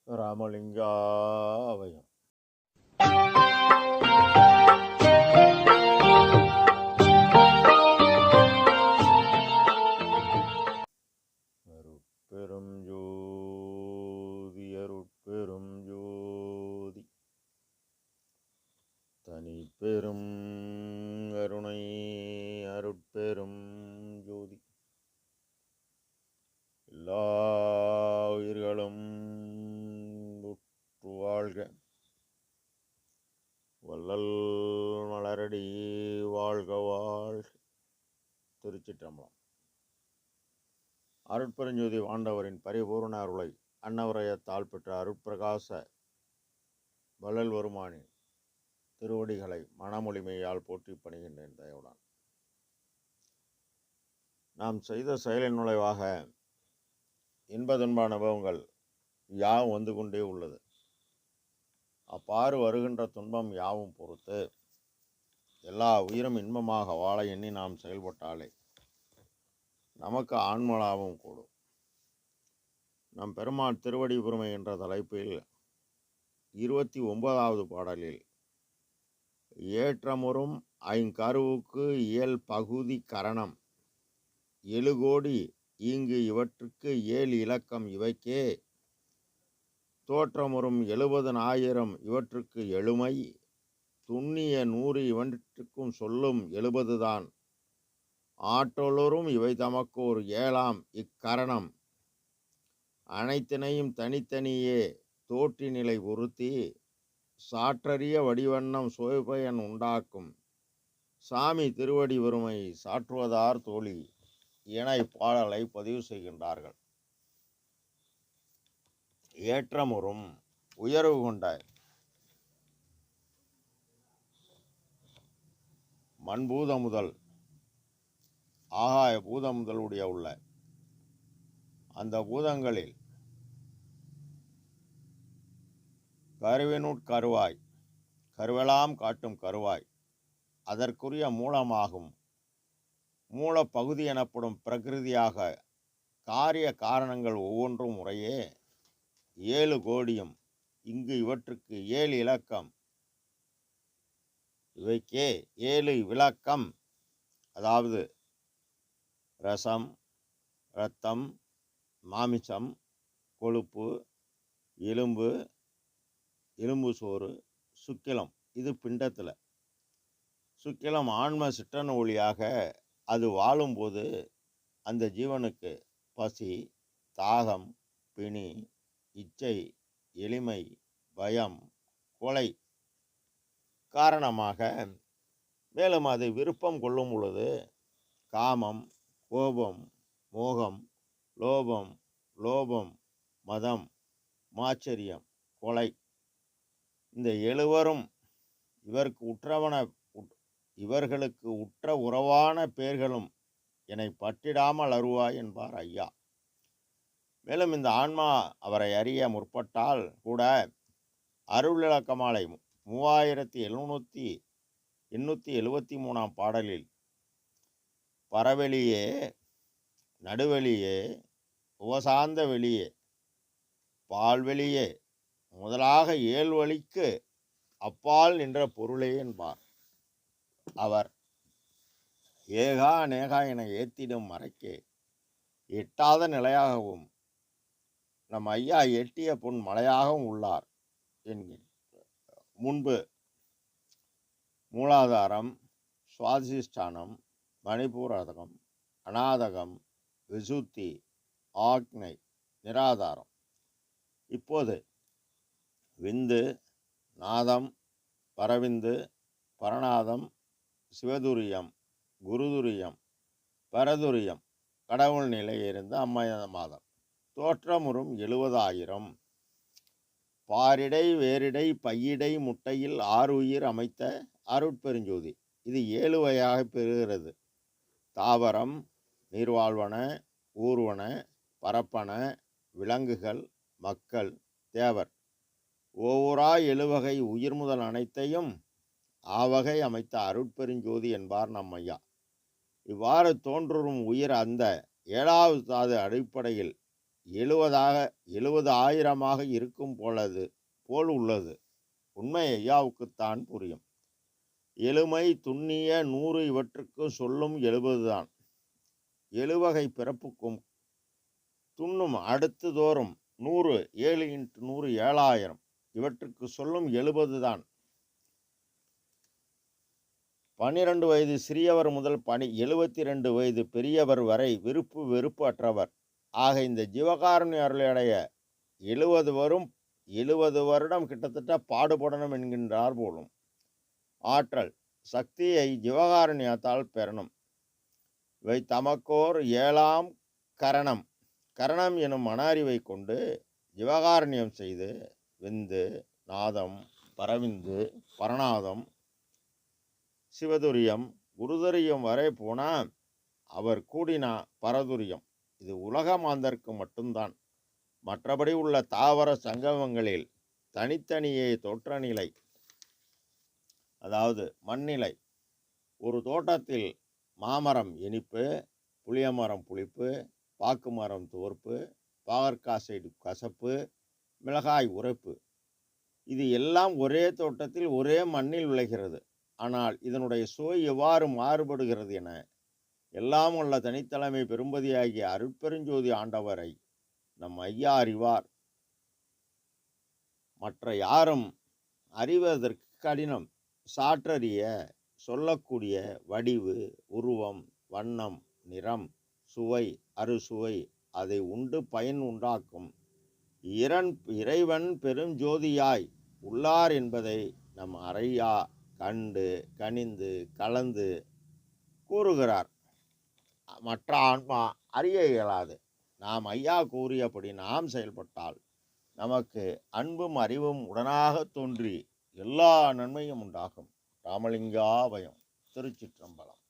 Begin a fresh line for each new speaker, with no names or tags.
ராமலிங்காவயம். அருட்பெரும் ஜோதி அருட்பெரும் ஜோதி தனி பெரும் கருணை அருட்பெரும் ஜோதி எல்லா உயிர்களும் உற்று வாழ்க, வள்ளல் மலரடி வாழ்க வாழ்க. திருச்சிற்றம்பலம். அருட்பெருஞ்சோதி ஆண்டவரின் பரிபூர்ண அருளை அன்னவரையத்தால் பெற்ற அருட்பிரகாச வள்ளல் வருமானின் திருவடிகளை மனமொழிமையால் போற்றி பணிகின்றேன் தயவுடன். நாம் செய்த செயலின் நுழைவாக இன்ப துன்ப அனுபவங்கள் யாவும் வந்து கொண்டே உள்ளது. அப்பாறு வருகின்ற துன்பம் யாவும் பொறுத்து எல்லா உயிரும் இன்பமாக வாழ எண்ணி நாம் செயல்பட்டாலே நமக்கு ஆன்மலாபம் கூடும். நம் பெருமான் திருவடி பெருமை என்ற தலைப்பில் 29வது பாடலில் ஏற்றமுறும் ஐங்கருவுக்கு இயல் பகுதி கரணம் 7 கோடி ஈங்கு இவற்றுக்கு 7 இலக்கம் இவைக்கே தோற்றமுறும் 70,000 இவற்றுக்கு எழுமை துண்ணிய 100 இவற்றுக்கும் சொல்லும் 70 தான் ஆற்றொளரும் இவை தமக்கு ஒரு 7ஆம் இக்கரணம் அனைத்தினையும் தனித்தனியே தோற்றி நிலை பொருத்தி சாற்றறிய வடிவண்ணம் சுவைபயன் உண்டாக்கும் சாமி திருவடி பெருமை சாற்றுவதார் தோழி என இப்பாடலை பதிவு செய்கின்றார்கள். ஏற்றமுறும் உயர்வு கொண்ட மண்பூத முதல் ஆகாய பூத முதலுடைய உள்ள அந்த பூதங்களில் கருவினுட்கருவாய் கருவெல்லாம் காட்டும் கருவாய் அதற்குரிய மூலமாகும் மூலப்பகுதி எனப்படும் பிரகிருதியாக காரிய காரணங்கள் ஒவ்வொன்றும் முறையே 7 கோடியும் இங்கு இவற்றுக்கு 7 இலக்கம் இவைக்கே 7 விளக்கம், அதாவது ரசம், இரத்தம், மாமிசம், கொழுப்பு, எலும்பு, எலும்பு சோறு, சுக்கிலம். இது பிண்டத்தில். சுக்கிலம் ஆன்ம சிற்றன் ஒளியாக அது வாழும்போது அந்த ஜீவனுக்கு பசி, தாகம், பிணி, இச்சை, எளிமை, பயம், கொலை காரணமாக மேலும் அது விருப்பம் கொள்ளும் பொழுது காமம், கோபம், மோகம், லோபம், மதம், மாச்சரியம், கொலை இந்த 7வரும் இவர்களுக்கு உற்ற உறவான பேர்களும் என்னை பற்றிடாமல் அருவாய் என்பார் ஐயா. மேலும் இந்த ஆன்மா அவரை அறிய முற்பட்டால் கூட அருள் விளக்கமாலை 3873 பாடலில் பரவெளியே, நடுவெளியே, உவசாந்த வெளியே, பால்வெளியே முதலாக 7 வழிக்கு அப்பால் நின்ற பொருளே என்பார். அவர் ஏகா நேகா என ஏத்திடும் மறைக்கே எட்டாத நிலையாகவும் நம் ஐயா எட்டிய பொன் மலையாகவும் உள்ளார் என்கிற முன்பு மூலாதாரம், சுவாதிஷ்டானம், மணிபூரதகம், அநாதகம், விசுத்தி, ஆக்னை, நிராதாரம். இப்போது விந்து, நாதம், பரவிந்து, பரநாதம், சிவதுரியம், குருதுரியம், பரதுரியம் கடவுள் நிலை இருந்த அம்மதமாதம் தோற்றமுறும் 70,000 பாரிடை வேரிடை பையிடை முட்டையில் 6 உயிர் அமைத்த அருட்பெருஞ்சோதி. இது 7 வகையாக பெறுகிறது. தாவரம், நீர்வாழ்வன, ஊர்வன, பரப்பன, விலங்குகள், மக்கள், தேவர் ஒவ்வொரா 7 வகை உயிர் முதல் அனைத்தையும் ஆவகை அமைத்த அருட்பெருஞ்சோதி என்பார் நம் ஐயா. இவ்வாறு தோன்றும் உயிர் அந்த 7வது தாது அடிப்படையில் 70,000 இருக்கும் போல் உள்ளது. உண்மை ஐயாவுக்குத்தான் புரியும். எழுமை, துண்ணிய, 100 இவற்றுக்கு சொல்லும் 70 தான். எழுவகை பிறப்புக்கும் துண்ணும் அடுத்து தோறும் 100, 7 × 100 7,000 இவற்றுக்கு சொல்லும் 70 தான். 12 வயது சிறியவர் முதல் 72 வயது பெரியவர் வரை விருப்பு வெறுப்பு அற்றவர் ஆக இந்த ஜீவகாருண்ய அருளையடைய 70 வருடம் கிட்டத்தட்ட பாடுபடணும் என்கின்றார் போலும். ஆற்றல் சக்தியை ஜீவகாருண்யத்தால் பெறணும். இவை தமக்கோர் 7ஆம் கரணம். கரணம் எனும் மன அறிவை கொண்டு ஜீவகாருண்யம் செய்து விந்து, நாதம், பரவிந்து, பரநாதம், சிவதுரியம், குருதுரியம் வரை போனால் அவர் கூடினா பரதுரியம். இது உலக மாந்தருக்கு மட்டும்தான். மற்றபடி உள்ள தாவர சங்கமங்களில் தனித்தனியே தோற்றநிலை, அதாவது மண்ணிலை. ஒரு தோட்டத்தில் மாமரம் இனிப்பு, புளியமரம் புளிப்பு, பாக்கு மரம் துவர்ப்பு, பாகற்காய் சைடு கசப்பு, மிளகாய் உரைப்பு. இது எல்லாம் ஒரே தோட்டத்தில் ஒரே மண்ணில் விளைகிறது. ஆனால் இதனுடைய சுவை எவ்வாறு மாறுபடுகிறது என எல்லாம் உள்ள தனித்தலைமை பெரும்பதியாகிய அருட்பெருஞ்சோதி ஆண்டவரை நம் ஐயா அறிவார். மற்ற யாரும் அறிவதற்கு கடினம். சாற்றறிய சொல்லக்கூடிய வடிவு, உருவம், வண்ணம், நிறம், சுவை, அறுசுவை அதை உண்டு பயன் உண்டாக்கும் இறைவன் பெருஞ்சோதியாய் உள்ளார் என்பதை நம் அறையா கண்டு கனிந்து கலந்து கூறுகிறார். மற்ற ஆன்மா அறிய இயலாது. நாம் ஐயா கூறியபடி நாம் செயல்பட்டால் நமக்கு அன்பும் அறிவும் உடனாக தோன்றி எல்லா நன்மையும் உண்டாகும். ராமலிங்காபயம். திருச்சிற்றம்பலம்.